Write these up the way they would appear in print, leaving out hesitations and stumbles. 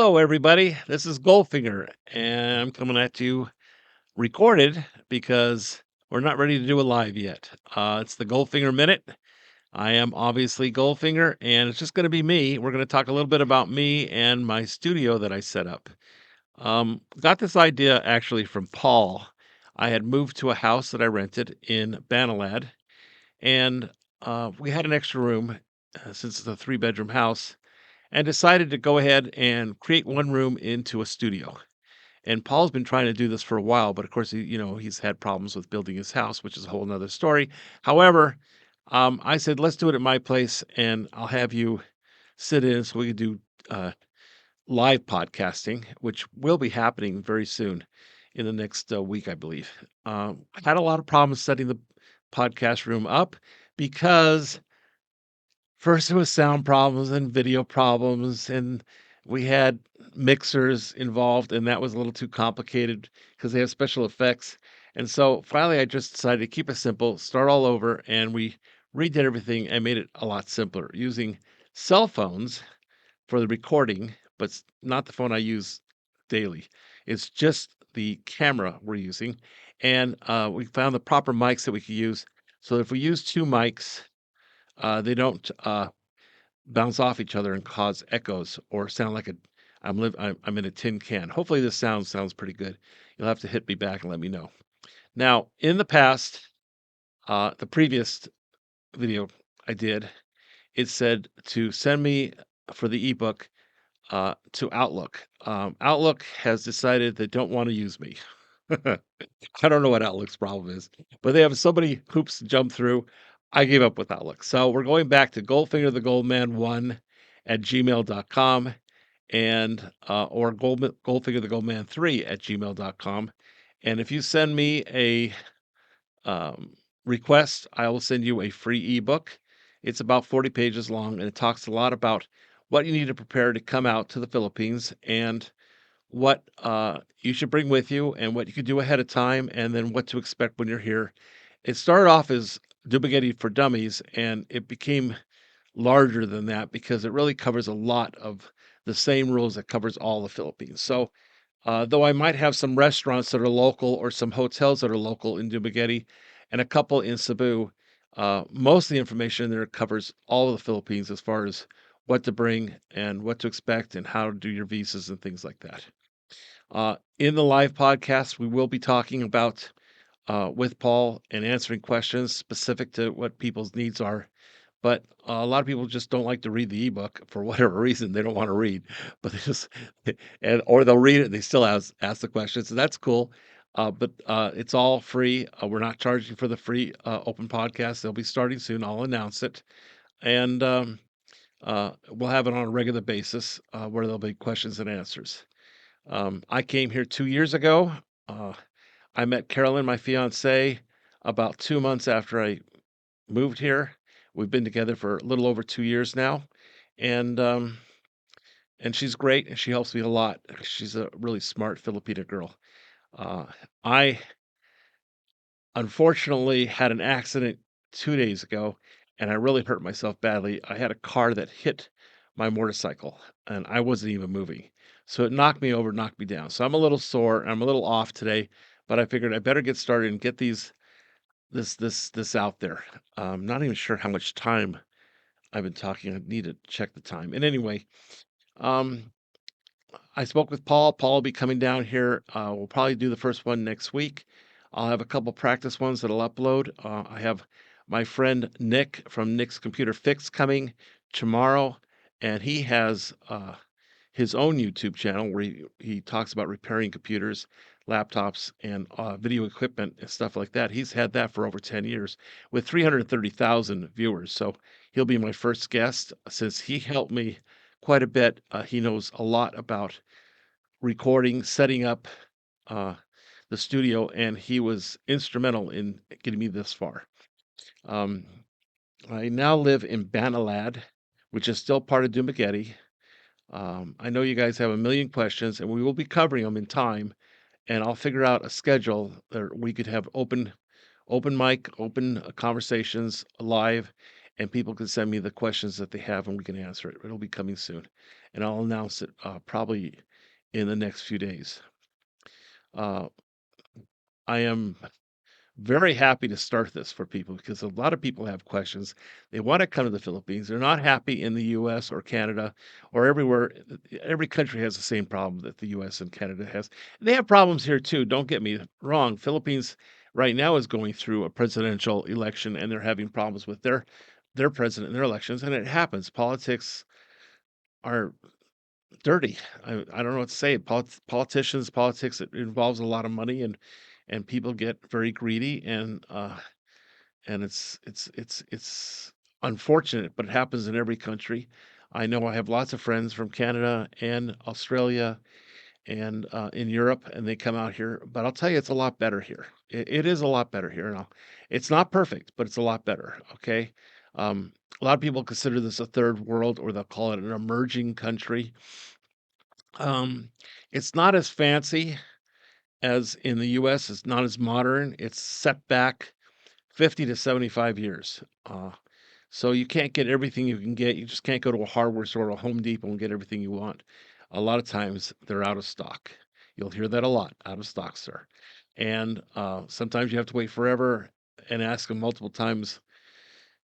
Hello, everybody. This is Goldfinger, and I'm coming at you recorded because we're not ready to do a live yet. It's the Goldfinger Minute. I am obviously Goldfinger, and it's just going to be me. We're going to talk a little bit about me and my studio that I set up. Got this idea actually from Paul. I had moved to a house that I rented in Banalad, and we had an extra room since it's a three-bedroom house and decided to go ahead and create one room into a studio. And Paul's been trying to do this for a while, but of course, he's had problems with building his house, which is a whole nother story. However, I said, let's do it at my place, and I'll have you sit in so we can do uh, live podcasting, which will be happening very soon in the next week, I believe. Had a lot of problems setting the podcast room up because first, it was sound problems and video problems, and we had mixers involved, and that was a little too complicated because they have special effects. And so finally, I just decided to keep it simple, start all over, and we redid everything and made it a lot simpler using cell phones for the recording, but not the phone I use daily. It's just the camera we're using. And we found the proper mics that we could use. So if we use two mics, they don't bounce off each other and cause echoes or sound like I'm in a tin can. Hopefully this sounds pretty good. You'll have to hit me back and let me know. Now, in the past, the previous video I did, it said to send me for the ebook to Outlook. Outlook has decided they don't want to use me. I don't know what Outlook's problem is, but they have so many hoops to jump through. I gave up with Outlook. So we're going back to Goldfinger the Goldman 1 at gmail.com and or Goldfinger the Goldman 3 at gmail.com. And if you send me a request, I will send you a free ebook. It's about 40 pages long and it talks a lot about what you need to prepare to come out to the Philippines and what you should bring with you and what you could do ahead of time, and then what to expect when you're here. It started off as Dumaguete for Dummies, and it became larger than that because it really covers a lot of the same rules that covers all the Philippines. So, though I might have some restaurants that are local or some hotels that are local in Dumaguete and a couple in Cebu, most of the information in there covers all of the Philippines as far as what to bring and what to expect and how to do your visas and things like that. In the live podcast, we will be talking about with Paul and answering questions specific to what people's needs are. But a lot of people just don't like to read the ebook for whatever reason. They don't want to read, but they just and or they'll read it. And they still ask the questions, and that's cool. But it's all free. We're not charging for the free open podcast. They'll be starting soon. I'll announce it, and we'll have it on a regular basis where there'll be questions and answers. I came here 2 years ago. Uh, I met Carolyn, my fiancé, about 2 months after I moved here. We've been together for a little over 2 years now, and and she's great, and she helps me a lot. She's a really smart Filipina girl. I unfortunately had an accident 2 days ago, and I really hurt myself badly. I had a car that hit my motorcycle, and I wasn't even moving. So it knocked me over, knocked me down. So I'm a little sore, I'm a little off today, but I figured I better get started and get this out there. Not even sure how much time I've been talking. I need to check the time. And anyway, um, I spoke with Paul. Paul will be coming down here. We'll probably do the first one next week. I'll have a couple practice ones that I'll upload. I have my friend Nick from Nick's Computer Fix coming tomorrow, and he has his own YouTube channel where he talks about repairing computers, laptops, and video equipment and stuff like that. He's had that for over 10 years with 330,000 viewers. So he'll be my first guest since he helped me quite a bit. He knows a lot about recording, setting up uh, the studio, and he was instrumental in getting me this far. Um, I now live in Banalad, which is still part of Dumaguete. I know you guys have a million questions, and we will be covering them in time. And I'll figure out a schedule that we could have open mic, open conversations live, and people can send me the questions that they have, and we can answer it. It'll be coming soon, and I'll announce it probably in the next few days. Uh, I am very happy to start this for people because a lot of people have questions. They want to come to the Philippines. They're not happy in the US or Canada or everywhere. Every country has the same problem that the US and Canada has. They have problems here too. Don't get me wrong. Philippines right now is going through a presidential election and they're having problems with their president and their elections, and it happens. Politics are dirty. I don't know what to say. Politicians, politics, it involves a lot of money, and people get very greedy, and it's unfortunate, but it happens in every country. I know I have lots of friends from Canada and Australia and in Europe, and they come out here. But I'll tell you, it's a lot better here. It is a lot better here. Now, it's not perfect, but it's a lot better. Okay. A lot of people consider this a third world, or they'll call it an emerging country. Um, it's not as fancy as in the US. It's not as modern. It's set back 50 to 75 years. So you can't get everything you can get. You just can't go to a hardware store or a Home Depot and get everything you want. A lot of times they're out of stock. You'll hear that a lot, out of stock, sir. And sometimes you have to wait forever and ask them multiple times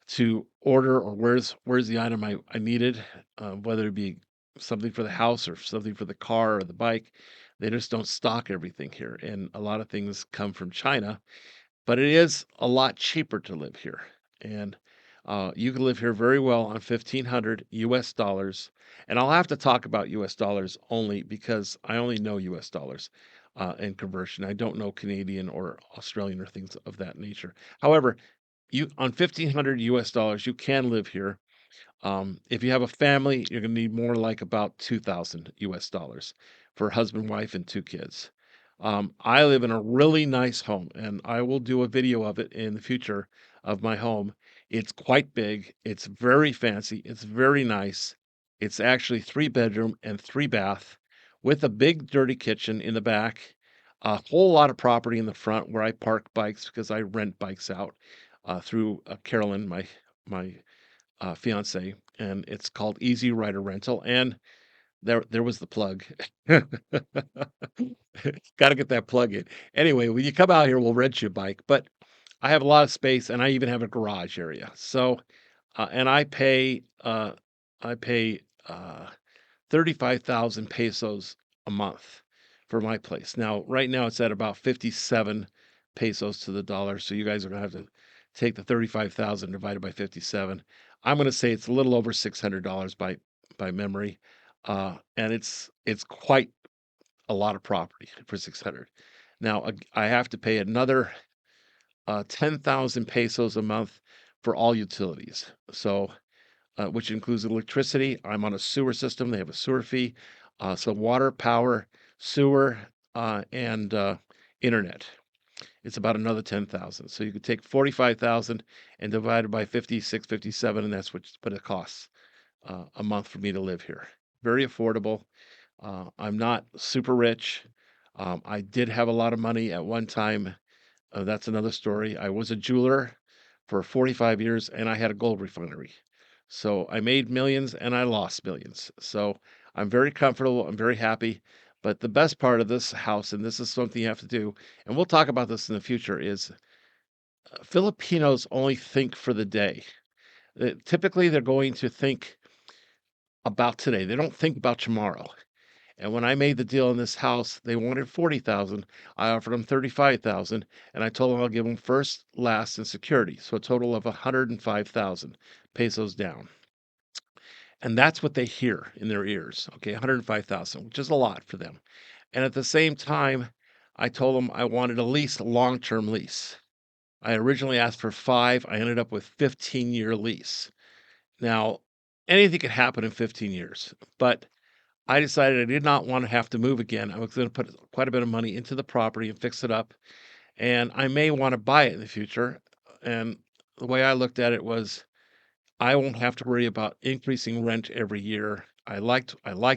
to order, or where's the item I needed, whether it be something for the house or something for the car or the bike. They just don't stock everything here. And a lot of things come from China, but it is a lot cheaper to live here, and, you can live here very well on 1,500 US dollars, and I'll have to talk about US dollars only because I only know US dollars, and conversion. I don't know Canadian or Australian or things of that nature. However, you on 1,500 US dollars, you can live here. If you have a family, you're gonna need more like about 2,000 US dollars for husband, wife, and 2 kids. I live in a really nice home, and I will do a video of it in the future of my home. It's quite big, it's very fancy, it's very nice. It's actually 3 bedroom and 3 bath with a big dirty kitchen in the back, a whole lot of property in the front where I park bikes because I rent bikes out, through, Carolyn, my fiancé, and it's called Easy Rider Rental, and there was the plug. Gotta get that plug in. Anyway, when you come out here, we'll rent you a bike, but I have a lot of space, and I even have a garage area. So, and I pay, 35,000 pesos a month for my place. Now, right now, it's at about 57 pesos to the dollar, so you guys are gonna have to take the 35,000 divided by 57. I'm gonna say it's a little over $600 by memory, and it's quite a lot of property for 600. Now, I have to pay another 10,000 pesos a month for all utilities. So, which includes electricity. I'm on a sewer system. They have a sewer fee. So water, power, sewer, and internet. It's about another 10,000. So you could take 45,000 and divide it by 56, 57, and that's what it costs a month for me to live here. Very affordable. I'm not super rich. I did have a lot of money at one time. That's another story. I was a jeweler for 45 years and I had a gold refinery. So I made millions and I lost millions. So I'm very comfortable. I'm very happy. But the best part of this house, and this is something you have to do, and we'll talk about this in the future, is Filipinos only think for the day. Typically, they're going to think about today. They don't think about tomorrow. And when I made the deal in this house, they wanted 40,000. I offered them 35,000, and I told them I'll give them first, last, and security. So a total of 105,000 pesos down. And that's what they hear in their ears. Okay, 105,000, which is a lot for them. And at the same time, I told them I wanted a lease, a long-term lease. I originally asked for 5. I ended up with 15-year lease. Now, anything could happen in 15 years, but I decided I did not want to have to move again. I was going to put quite a bit of money into the property and fix it up, and I may want to buy it in the future. And the way I looked at it was, I won't have to worry about increasing rent every year. I liked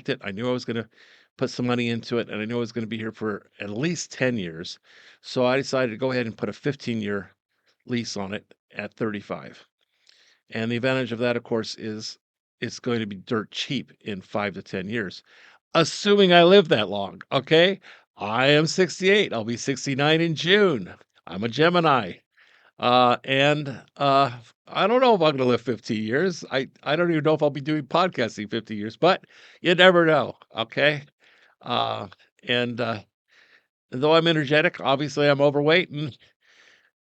it. I knew I was going to put some money into it, and I knew I was going to be here for at least 10 years. So I decided to go ahead and put a 15-year lease on it at 35. And the advantage of that, of course, is it's going to be dirt cheap in 5 to 10 years, assuming I live that long, okay? I am 68. I'll be 69 in June. I'm a Gemini. And I don't know if I'm gonna live 50 years. I don't even know if I'll be doing podcasting 50 years, but you never know, okay? Uh, and though I'm energetic, obviously I'm overweight and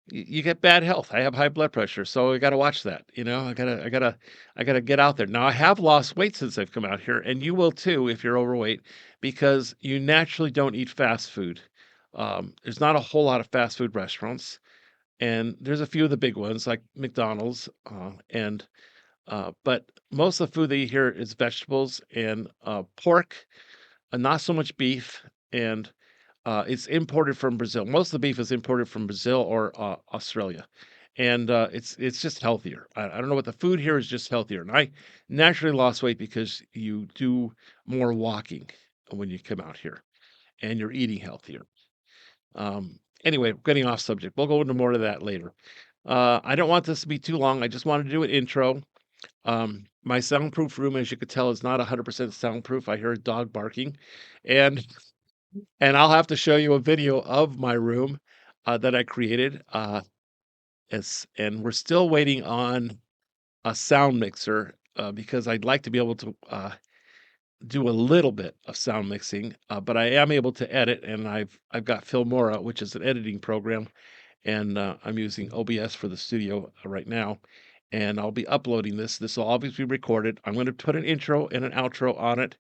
you get bad health. I have high blood pressure, so I gotta watch that. I gotta get out there. Now I have lost weight since I've come out here, and you will too if you're overweight, because you naturally don't eat fast food. There's not a whole lot of fast food restaurants, and there's a few of the big ones like McDonald's, and but most of the food that you hear is vegetables and pork, not so much beef, and it's imported from Brazil. Most of the beef is imported from Brazil or Australia, and it's just healthier. I don't know what the food here is just healthier, and I naturally lost weight because you do more walking when you come out here, and you're eating healthier. Anyway, getting off subject. We'll go into more of that later. I don't want this to be too long. I just wanted to do an intro. My soundproof room, as you could tell, is not 100% soundproof. I hear a dog barking, and I'll have to show you a video of my room, that I created, and we're still waiting on a sound mixer, because I'd like to be able to, do a little bit of sound mixing, but I am able to edit, and I've got Filmora, which is an editing program, and, I'm using OBS for the studio, right now, and I'll be uploading this. This will obviously be recorded. I'm gonna put an intro and an outro on it,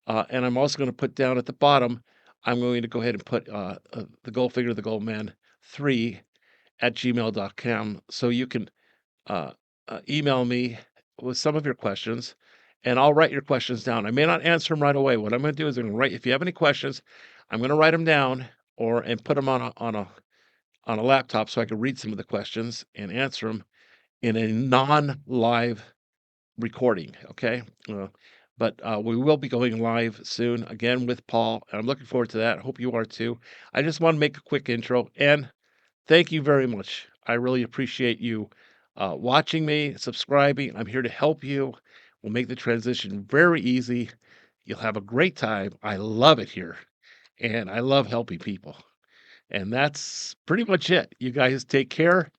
and I'm also gonna put down at the bottom, I'm going to go ahead and put, the Goldfinger, the Goldman 3 at gmail.com, so you can, uh, email me with some of your questions, and I'll write your questions down. I may not answer them right away. What I'm gonna do is I'm gonna write if you have any questions, I'm gonna write them down and put them on a laptop so I can read some of the questions and answer them in a non-live recording, okay? But we will be going live soon again with Paul, and I'm looking forward to that. I hope you are too. I just want to make a quick intro and thank you very much. I really appreciate you watching me, subscribing. I'm here to help you. We'll make the transition very easy. You'll have a great time. I love it here, and I love helping people. And that's pretty much it. You guys take care.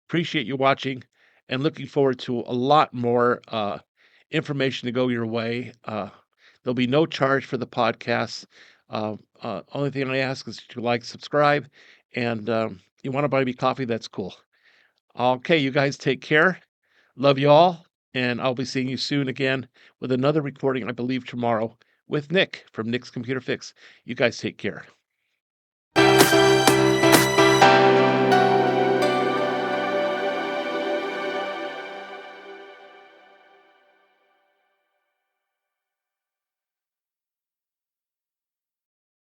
Appreciate you watching and looking forward to a lot more information to go your way. There'll be no charge for the podcast. Only thing I ask is that you like, subscribe, and you want to buy me coffee, that's cool. Okay, you guys take care. Love you all. And I'll be seeing you soon again with another recording, I believe tomorrow, with Nick from Nick's Computer Fix. You guys take care.